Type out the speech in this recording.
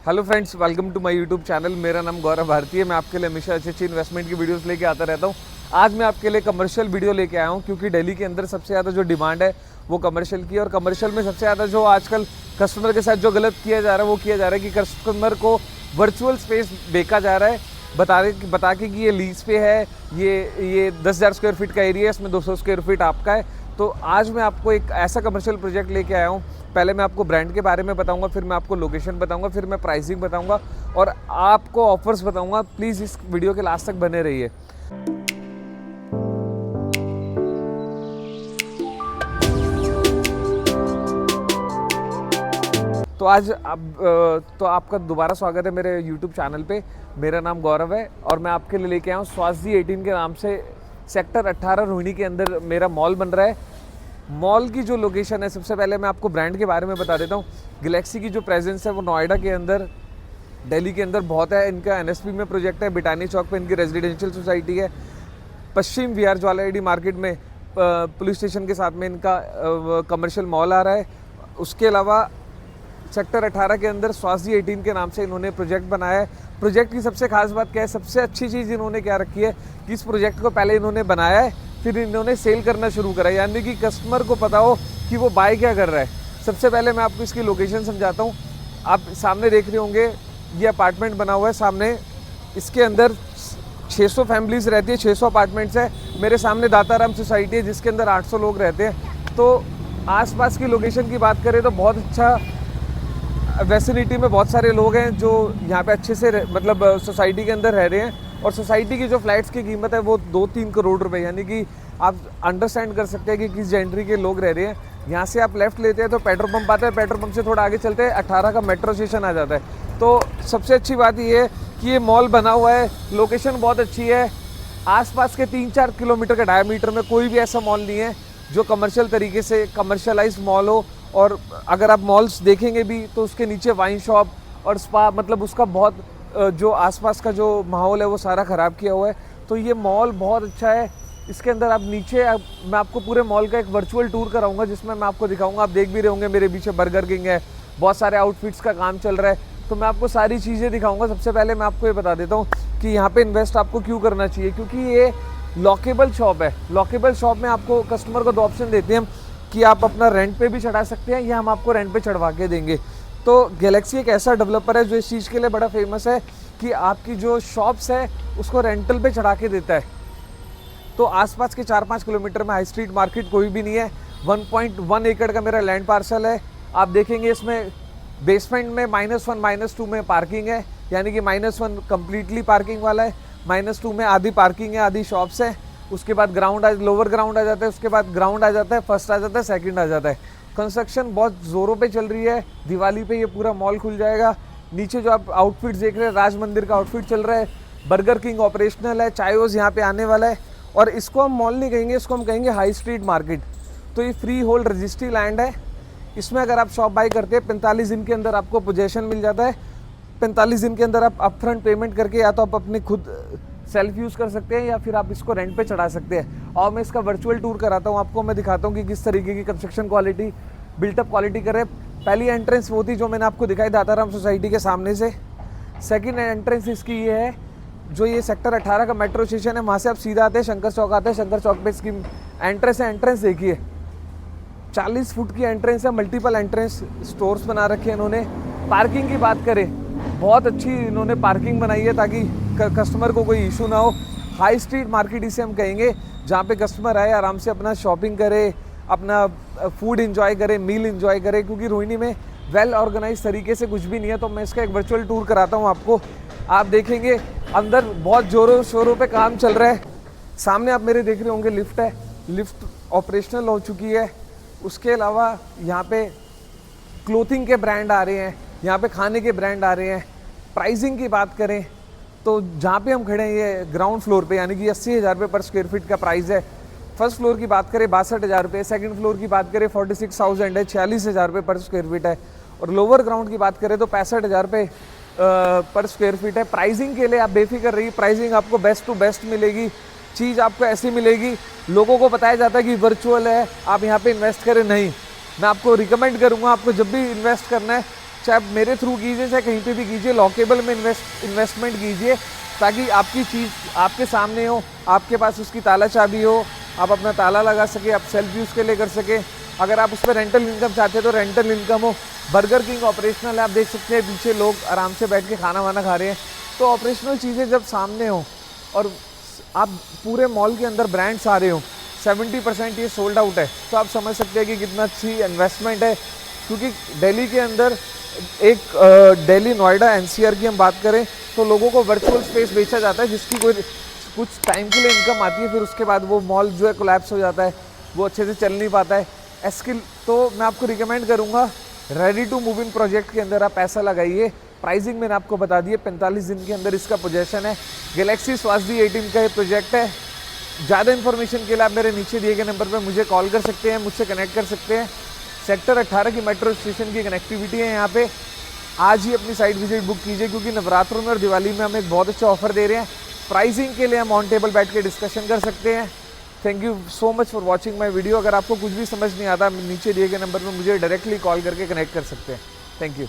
Hello friends, welcome to my YouTube channel. मेरा नाम गौरव भारती है। मैं आपके लिए हमेशा अच्छी अच्छी इन्वेस्टमेंट की वीडियोस लेके आता रहता हूँ। आज मैं आपके लिए कमर्शियल वीडियो लेके आया हूँ क्योंकि दिल्ली के अंदर सबसे ज़्यादा जो डिमांड है वो कमर्शियल की है। और कमर्शियल में सबसे ज़्यादा जो आजकल कस्टमर के साथ जो गलत किया जा रहा है वो किया जा रहा है कि कस्टमर को वर्चुअल स्पेस बेचा जा रहा है बता के कि ये लीज पे है, ये 10,000 स्क्वायर फीट का एरिया है, इसमें 200 स्क्वायर फीट आपका है। तो आज मैं आपको एक ऐसा कमर्शियल प्रोजेक्ट लेके आया हूँ। पहले मैं आपको ब्रांड के बारे में बताऊंगा, फिर मैं आपको लोकेशन बताऊंगा, फिर मैं प्राइसिंग बताऊंगा और आपको ऑफर्स बताऊंगा। प्लीज़ इस वीडियो के लास्ट तक बने रहिए। तो आज आपका दोबारा स्वागत है मेरे YouTube चैनल पे। मेरा नाम गौरव है और मैं आपके लिए लेके आया हूँ स्वास्थ्य 18 के नाम से सेक्टर 18 रोहिणी के अंदर मेरा मॉल बन रहा है। मॉल की जो लोकेशन है, सबसे पहले मैं आपको ब्रांड के बारे में बता देता हूँ। गैलेक्सी की जो प्रेजेंस है वो नोएडा के अंदर, दिल्ली के अंदर बहुत है। इनका NSP में प्रोजेक्ट है, बिटानी चौक पे इनकी रेजिडेंशियल सोसाइटी है। पश्चिम विहार ज्वालाएडी मार्केट में पुलिस स्टेशन के साथ में इनका कमर्शियल मॉल आ रहा है। उसके अलावा सेक्टर 18 के अंदर स्वास्थ्य 18 के नाम से इन्होंने प्रोजेक्ट बनाया है। प्रोजेक्ट की सबसे खास बात क्या है, सबसे अच्छी चीज़ इन्होंने क्या रखी है कि इस प्रोजेक्ट को पहले इन्होंने बनाया है, फिर इन्होंने सेल करना शुरू करा है, यानी कि कस्टमर को पता हो कि वो बाय क्या कर रहा है। सबसे पहले मैं आपको इसकी लोकेशन समझाता हूँ। आप सामने देख रहे होंगे ये अपार्टमेंट बना हुआ है सामने। इसके अंदर 600 फैमिलीज़ रहती है, 600 अपार्टमेंट्स है। मेरे सामने दाताराम सोसाइटी है जिसके अंदर 800 लोग रहते हैं। तो आसपास की लोकेशन की बात करें तो बहुत अच्छा वैसिनिटी में बहुत सारे लोग हैं जो यहाँ पे अच्छे से मतलब सोसाइटी के अंदर रह रहे हैं। और सोसाइटी की जो फ्लैट्स की कीमत है वो 2-3 करोड़ रुपए, यानी कि आप अंडरस्टैंड कर सकते हैं कि किस जेंट्री के लोग रह रहे हैं। यहाँ से आप लेफ्ट लेते हैं तो पेट्रोल पंप आता है, पेट्रोल पंप से थोड़ा आगे चलते हैं 18 का मेट्रो स्टेशन आ जाता है। तो सबसे अच्छी बात ये है कि ये मॉल बना हुआ है, लोकेशन बहुत अच्छी है। आसपास के 3-4 किलोमीटर के डायमीटर में कोई भी ऐसा मॉल नहीं है जो कमर्शियल तरीके से कमर्शलाइज मॉल हो। और अगर आप मॉल्स देखेंगे भी तो उसके नीचे वाइन शॉप और स्पा, मतलब उसका बहुत जो आसपास का जो माहौल है वो सारा ख़राब किया हुआ है। तो ये मॉल बहुत अच्छा है। इसके अंदर आप नीचे मैं आपको पूरे मॉल का एक वर्चुअल टूर कराऊंगा जिसमें मैं आपको दिखाऊंगा। आप देख भी रहे होंगे मेरे पीछे बर्गर किंग है, बहुत सारे आउटफिट्स का काम चल रहा है। तो मैं आपको सारी चीज़ें दिखाऊंगा। सबसे पहले मैं आपको ये बता देता हूँ कि यहाँ पर इन्वेस्ट आपको क्यों करना चाहिए, क्योंकि ये लॉकेबल शॉप है। लॉकेबल शॉप में आपको कस्टमर को 2 ऑप्शन देते हैं कि आप अपना रेंट पे भी चढ़ा सकते हैं या हम आपको रेंट पे चढ़वा के देंगे। तो गैलेक्सी एक ऐसा डेवलपर है जो इस चीज़ के लिए बड़ा फेमस है कि आपकी जो शॉप्स है उसको रेंटल पे चढ़ा के देता है। तो आसपास के 4-5 किलोमीटर में हाई स्ट्रीट मार्केट कोई भी नहीं है। 1.1 एकड़ का मेरा लैंड पार्सल है। आप देखेंगे इसमें बेसमेंट में -1 -2 में पार्किंग है, यानी कि -1 कम्प्लीटली पार्किंग वाला है, -2 में आधी पार्किंग है, आधी शॉप्स है। उसके बाद लोअर ग्राउंड आ जाता है, उसके बाद ग्राउंड आ जाता है, फर्स्ट आ जाता है, सेकंड आ जाता है। कंस्ट्रक्शन बहुत ज़ोरों पे चल रही है। दिवाली पे ये पूरा मॉल खुल जाएगा। नीचे जो आप आउटफिट देख रहे हैं, राज मंदिर का आउटफिट चल रहा है, बर्गर किंग ऑपरेशनल है, चायोस यहाँ पे आने वाला है। और इसको हम मॉल नहीं कहेंगे, इसको हम कहेंगे हाई स्ट्रीट मार्केट। तो ये फ्री होल्ड रजिस्ट्री लैंड है। इसमें अगर आप शॉप बाई करते हैं 45 दिन के अंदर आपको पोजेशन मिल जाता है। 45 दिन के अंदर आप अपफ्रंट पेमेंट करके या तो आप अपने खुद सेल्फ यूज़ कर सकते हैं या फिर आप इसको रेंट पे चढ़ा सकते हैं। और मैं इसका वर्चुअल टूर कराता हूँ आपको। मैं दिखाता हूँ कि किस तरीके की कंस्ट्रक्शन क्वालिटी, बिल्टअप क्वालिटी करे। पहली एंट्रेंस वो थी जो मैंने आपको दिखाई दाताराम सोसाइटी के सामने से। सेकंड एंट्रेंस इसकी ये है, जो ये सेक्टर 18 का मेट्रो स्टेशन है वहाँ से आप सीधा आते हैं, शंकर चौक आते हैं। शंकर चौक पे इसकी एंट्रेंस है। एंट्रेंस देखिए, 40 फुट की एंट्रेंस है। मल्टीपल एंट्रेंस स्टोर्स बना रखे हैं इन्होंने। पार्किंग की बात करें, बहुत अच्छी इन्होंने पार्किंग बनाई है ताकि कस्टमर को कोई इशू ना हो। हाई स्ट्रीट मार्केट इसे हम कहेंगे, जहाँ पे कस्टमर आए आराम से अपना शॉपिंग करे, अपना फूड एंजॉय करे, मील एंजॉय करे। क्योंकि रोहिणी में वेल ऑर्गेनाइज तरीके से कुछ भी नहीं है। तो मैं इसका एक वर्चुअल टूर कराता हूँ आपको। आप देखेंगे अंदर बहुत जोरों शोरों पे काम चल रहा है। सामने आप मेरे देख रहे होंगे लिफ्ट है, लिफ्ट ऑपरेशनल हो चुकी है। उसके अलावा यहाँ पे क्लोथिंग के ब्रांड आ रहे हैं, यहाँ पे खाने के ब्रांड आ रहे हैं। प्राइसिंग की बात करें तो जहाँ पे हम खड़े हैं ये ग्राउंड फ्लोर पे, यानी कि 80,000 रुपये पर स्क्वायर फीट का प्राइस है। फर्स्ट फ्लोर की बात करें 62,000 रुपये, सेकंड फ्लोर की बात करें 46,000 है, 46,000 रुपये पर स्क्वायर फीट है। और लोअर ग्राउंड की बात करें तो 65,000 रुपये पर स्क्वायर फीट है। प्राइसिंग के लिए आप बेफिक्र रहिए, प्राइसिंग आपको बेस्ट टू बेस्ट मिलेगी। चीज़ आपको ऐसी मिलेगी, लोगों को बताया जाता है कि वर्चुअल है, आप यहाँ पे इन्वेस्ट करें। नहीं, मैं आपको रिकमेंड करूँगा, आपको जब भी इन्वेस्ट करना है चाहे आप मेरे थ्रू कीजिए चाहे कहीं पे भी कीजिए, लॉकेबल में इन्वेस्टमेंट कीजिए ताकि आपकी चीज़ आपके सामने हो, आपके पास उसकी ताला चाबी हो, आप अपना ताला लगा सके, आप सेल्फ यूज़ के लिए कर सके। अगर आप उस पर रेंटल इनकम चाहते हैं तो रेंटल इनकम हो। बर्गर किंग ऑपरेशनल है, आप देख सकते हैं पीछे लोग आराम से बैठ के खाना वाना खा रहे हैं। तो ऑपरेशनल चीज़ें जब सामने हो और आप पूरे मॉल के अंदर ब्रांड्स आ रहे हो, 70% ये सोल्ड आउट है, तो आप समझ सकते हैं कि कितना अच्छी इन्वेस्टमेंट है। क्योंकि दिल्ली के अंदर दिल्ली नोएडा एनसीआर की हम बात करें तो लोगों को वर्चुअल स्पेस बेचा जाता है जिसकी कोई कुछ टाइम के लिए इनकम आती है, फिर उसके बाद वो मॉल जो है कोलैप्स हो जाता है, वो अच्छे से चल नहीं पाता है। एस्किल तो मैं आपको रिकमेंड करूँगा ready to move in project के अंदर आप पैसा लगाइए। प्राइसिंग मैंने आपको बता दी है, 45 दिन के अंदर इसका पोजेशन है। गैलेक्सी स्वासदी 18 का ये प्रोजेक्ट है। ज़्यादा इन्फॉर्मेशन के लिए आप मेरे नीचे दिए गए नंबर पर मुझे कॉल कर सकते हैं, मुझसे कनेक्ट कर सकते हैं। सेक्टर 18 की मेट्रो स्टेशन की कनेक्टिविटी है यहाँ पे। आज ही अपनी साइट विजिट बुक कीजिए क्योंकि नवरात्रों में और दिवाली में हम एक बहुत अच्छा ऑफर दे रहे हैं। प्राइसिंग के लिए हम ऑन टेबल बैठ के डिस्कशन कर सकते हैं। Thank you so much for watching my video. अगर आपको कुछ भी समझ नहीं आता नीचे दिए गए नंबर पर मुझे डायरेक्टली कॉल करके कनेक्ट कर सकते हैं। Thank you.